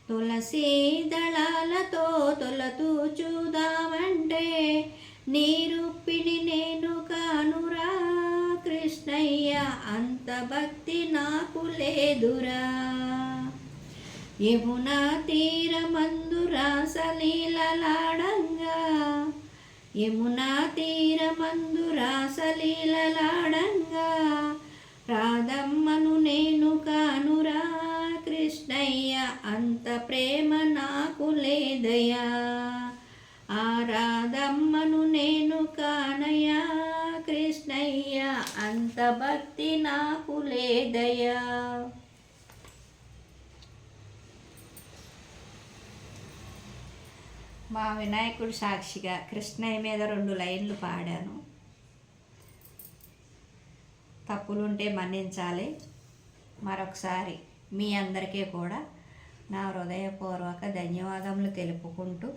తులసి దళాలతో తొలతూ చూదామంటే నీరుప్పిని నేను కానురా కృష్ణయ్య, అంత భక్తి నాకు లేదురా. యమునా తీరమందు రాసలీలలాడంగా, యమునా తీరమందు రాసలీలలాడంగా, రాధమ్మను నేను కానురా కృష్ణయ్య, అంత ప్రేమ నాకు లేదయ్యా. ఆ రాధమ్మను నేను కానయ్యా కృష్ణయ్య, అంత భక్తి నాకు లేదయ్యా. మా వినాయకుడు సాక్షిగా కృష్ణయ్య మీద 2 లైన్లు పాడాను. తప్పులుంటే మన్నించాలి. మరొకసారి మీ అందరికీ కూడా నా హృదయపూర్వక ధన్యవాదములు తెలుపుకుంటూ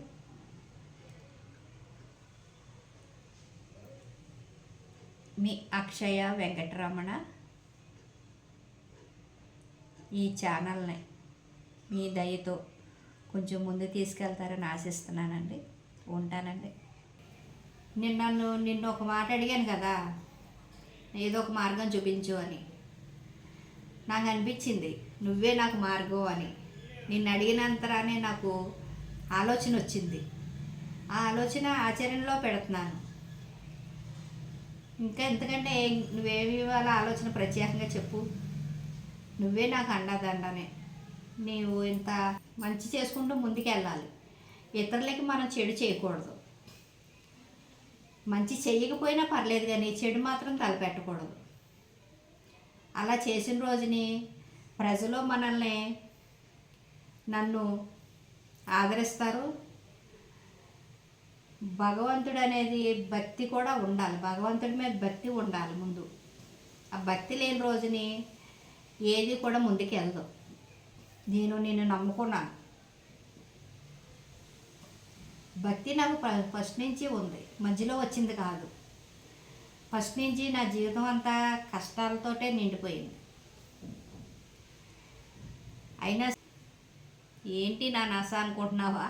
మీ అక్షయ వెంకటరమణ. ఈ ఛానల్ని మీ దయతో కొంచెం ముందు తీసుకెళ్తారని ఆశిస్తున్నానండి. ఉంటానండి. నిన్ను ఒక మాట అడిగాను కదా, ఏదో ఒక మార్గం చూపించు అని. నాకు అనిపించింది నువ్వే నాకు మార్గం అని. నిన్ను అడిగినంతరానే నాకు ఆలోచన వచ్చింది. ఆ ఆలోచన ఆచరణలో పెడుతున్నాను. ఇంకా ఎంతకంటే నువ్వేమి ఇవ్వాల ఆలోచన ప్రత్యేకంగా చెప్పు. నువ్వే నాకు అండదండనే. నీవు ఇంత మంచి చేసుకుంటూ ముందుకెళ్ళాలి. ఇతరులకి మనం చెడు చేయకూడదు. మంచి చెయ్యకపోయినా పర్లేదు కానీ చెడు మాత్రం తలపెట్టకూడదు. అలా చేసిన రోజుని ప్రజలు మనల్ని నన్ను ఆదరిస్తారు. భగవంతుడు అనేది భక్తి కూడా ఉండాలి. భగవంతుడి మీద భక్తి ఉండాలి ముందు. ఆ భక్తి లేని రోజుని ఏది కూడా ముందుకు వెళ్దాం. నిన్ను నమ్ముకున్నాను. భక్తి నాకు ఫస్ట్ నుంచి ఉంది, మధ్యలో వచ్చింది కాదు. ఫస్ట్ నుంచి నా జీవితం అంతా కష్టాలతోటే నిండిపోయింది. అయినా ఏంటి నా నస అనుకుంటున్నావా?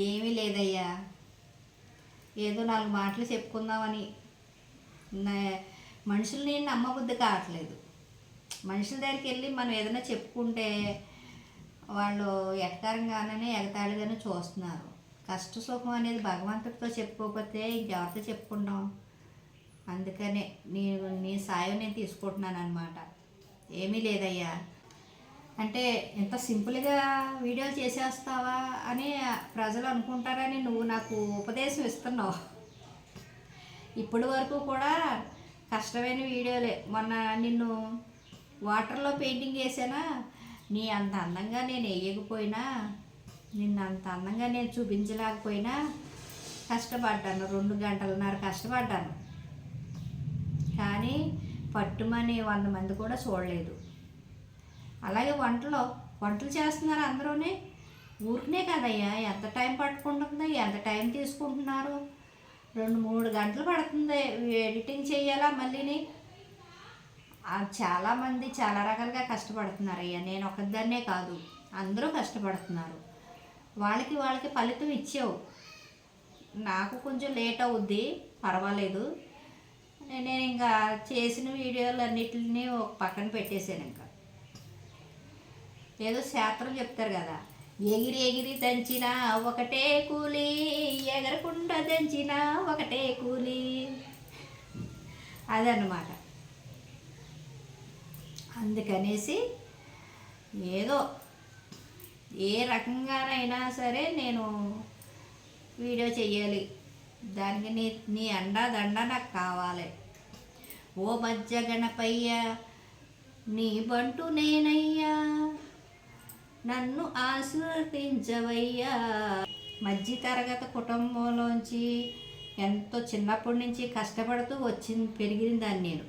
ఏమీ లేదయ్యా, ఏదో 4 మాటలు చెప్పుకుందామని. మనుషుల్ని నమ్మబుద్ధి కావట్లేదు. మనుషుల దగ్గరికి వెళ్ళి మనం ఏదైనా చెప్పుకుంటే వాళ్ళు ఎగతాళిగానే చూస్తున్నారు. కష్ట సుఖం అనేది భగవంతుడితో చెప్పుకోకపోతే ఇంకెవరితో చెప్పుకుంటాం. అందుకనే నీ సాయం నేను తీసుకుంటున్నాను అన్నమాట. ఏమీ లేదయ్యా అంటే ఇంత సింపుల్గా వీడియోలు చేసేస్తావా అని ప్రజలు అనుకుంటారని నువ్వు నాకు ఉపదేశం ఇస్తున్నావు. ఇప్పటి వరకు కూడా కష్టమైన వీడియోలే. మొన్న నిన్ను వాటర్లో పెయింటింగ్ వేసానా, నీ అంత అందంగా నేను వేయకపోయినా, నిన్ను అంత అందంగా నేను చూపించలేకపోయినా కష్టపడ్డాను. 2 గంటలన్నర కష్టపడ్డాను. కానీ పట్టుమని 100 మంది కూడా చూడలేదు. అలాగే వంటలు చేస్తున్నారు అందరూనే. ఊరికనే కదయ్యా, ఎంత టైం పట్టుకుంటుంది, ఎంత టైం తీసుకుంటున్నారు. 2-3 గంటలు పడుతుంది ఎడిటింగ్ చేయాలా మళ్ళీని. చాలామంది చాలా రకాలుగా కష్టపడుతున్నారయ్యా. నేను ఒకదాన్నే కాదు, అందరూ కష్టపడుతున్నారు. వాళ్ళకి ఫలితం ఇచ్చావు. నాకు కొంచెం లేట్ అవుద్ది, పర్వాలేదు. నేను ఇంకా చేసిన వీడియోలు అన్నిటిని ఒక పక్కన పెట్టేశాను. ఇంకా ఏదో శాస్త్రం చెప్తారు కదా, ఎగిరి దంచిన ఒకటే కూలి, ఎగరకుండా దంచిన ఒకటే కూలి, అదన్నమాట. అందుకనేసి ఏదో ఏ రకంగానైనా సరే నేను వీడియో చెయ్యాలి. దానికి నీ దండ నాకు కావాలి. ఓ మధ్య గణపయ్య నీ బంటు నేనయ్యా, నన్ను ఆశీర్వదించవయ్యా. మధ్య తరగతి కుటుంబంలోంచి ఎంతో చిన్నప్పటి నుంచి కష్టపడుతూ పెరిగిన దాన్ని నేను.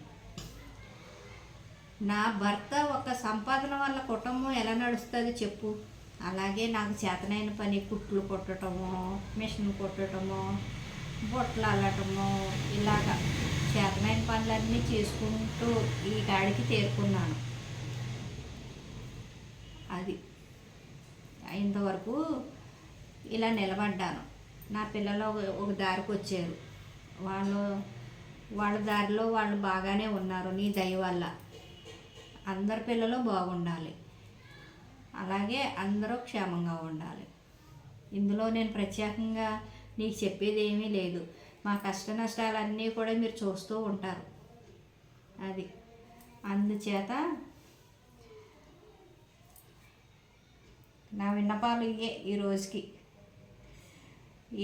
నా భర్త ఒక సంపాదన వల్ల కుటుంబం ఎలా నడుస్తుంది చెప్పు. అలాగే నాకు చేతనైన పని కుట్లు కొట్టడము, మిషన్ కొట్టడము, బొట్లు అల్లటము, ఇలాగా చేతనైన పనులన్నీ చేసుకుంటూ ఈ కాడికి చేరుకున్నాను. అది ఇంతవరకు ఇలా నిలబడ్డాను. నా పిల్లలు ఒక దారికి వచ్చారు. వాళ్ళు వాళ్ళ దారిలో వాళ్ళు బాగానే ఉన్నారు నీ దయ వల్ల. అందరి పిల్లలు బాగుండాలి, అలాగే అందరూ క్షేమంగా ఉండాలి. ఇందులో నేను ప్రత్యేకంగా నీకు చెప్పేది ఏమీ లేదు. మా కష్ట నష్టాలన్నీ కూడా మీరు చూస్తూ ఉంటారు. అది అందుచేత నా విన్నపాలు ఇవే ఈ రోజుకి.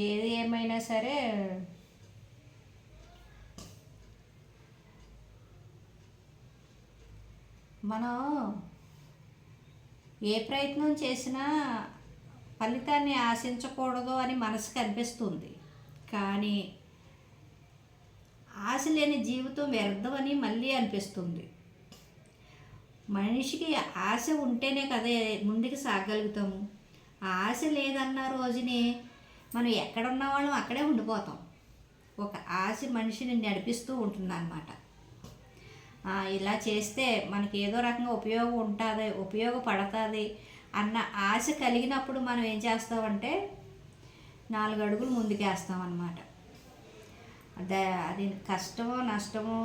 ఏది ఏమైనా సరే మనం ఏ ప్రయత్నం చేసినా ఫలితాన్ని ఆశించకూడదు అని మనసుకు అనిపిస్తుంది. కానీ ఆశ లేని జీవితం వ్యర్థమని మళ్ళీ అనిపిస్తుంది. మనిషికి ఆశ ఉంటేనే కదే ముందుకు సాగలుగుతాము. ఆ ఆశ లేదన్న రోజుని మనం ఎక్కడున్న వాళ్ళం అక్కడే ఉండిపోతాం. ఒక ఆశ మనిషిని నడిపిస్తూ ఉంటుందన్నమాట. ఇలా చేస్తే మనకి ఏదో రకంగా ఉపయోగం ఉంటుంది, ఉపయోగపడుతుంది అన్న ఆశ కలిగినప్పుడు మనం ఏం చేస్తామంటే 4 అడుగులు ముందుకేస్తామన్నమాట. అది కష్టమో నష్టమో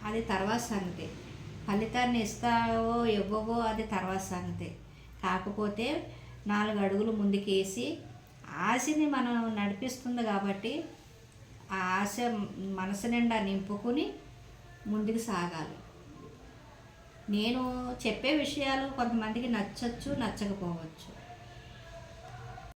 అది తర్వాత సంగతి. ఫలితాన్ని ఇస్తావో ఇవ్వవో అది తర్వాత సంగతి. కాకపోతే 4 అడుగులు ముందుకేసి ఆశని మనం నడిపిస్తుంది కాబట్టి ఆ ఆశ మనసు నిండా నింపుకుని ముందుకు సాగాలి. నేను చెప్పే విషయాలు కొంతమందికి నచ్చచ్చు, నచ్చకపోవచ్చు.